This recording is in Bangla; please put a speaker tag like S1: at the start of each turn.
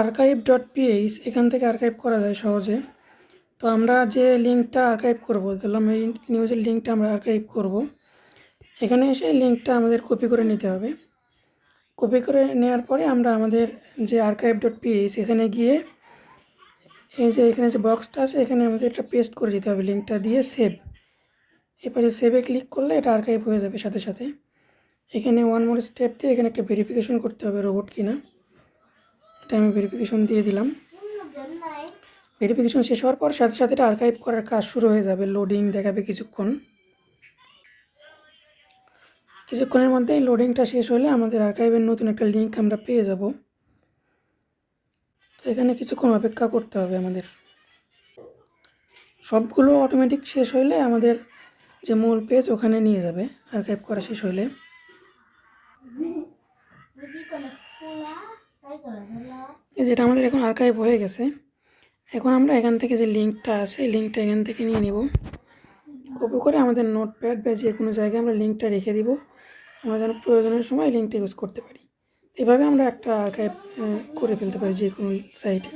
S1: archive.ph এখান থেকে আর্কাইভ করা যায় সহজে। তো আমরা যে লিঙ্কটা আর্কাইভ করব, ধরলাম এই নিউজের লিঙ্কটা আমরা আর্কাইভ করব, এখানে এসে লিঙ্কটা আমাদের কপি করে নিতে হবে। কপি করে নেওয়ার পরে আমরা আমাদের যে archive.ph এখানে গিয়ে এই যে এখানে যে বক্সটা আছে এখানে আমাদের এটা পেস্ট করে দিতে হবে, লিঙ্কটা দিয়ে সেভ। এরপরে সেভে ক্লিক করলে এটা আর্কাইভ হয়ে যাবে সাথে সাথে। এখানে ওয়ান মোর স্টেপ দিয়ে এখানে একটা ভেরিফিকেশন করতে হবে রোবট কিনা। এটা আমি ভেরিফিকেশন দিয়ে দিলাম। ভেরিফিকেশন শেষ হওয়ার পর সাথে সাথে এটা আর্কাইভ করার কাজ শুরু হয়ে যাবে। লোডিং দেখাবে কিছুক্ষণের মধ্যেই লোডিংটা শেষ হলে আমাদের আর্কাইভের নতুন একটা লিঙ্ক আমরা পেয়ে যাব। তো এখানে কিছুক্ষণ অপেক্ষা করতে হবে আমাদের। সবগুলো অটোমেটিক শেষ হইলে আমাদের যে মূল পেজ ওখানে নিয়ে যাবে আর্কাইভ করা শেষ হইলে। যেটা আমাদের এখন আর্কাইভ হয়ে গেছে। এখন আমরা এখান থেকে যে লিঙ্কটা আছে লিঙ্কটা এখান থেকে নিয়ে নিব। কপি করে আমাদের নোটপ্যাড বা যে কোনো জায়গায় আমরা লিঙ্কটা রেখে দিব, আমরা যেন প্রয়োজনের সময় লিঙ্কটা ইউজ করতে পারি। এভাবে আমরা একটা আর্কাইভ করে ফেলতে পারি যে কোনো সাইটে।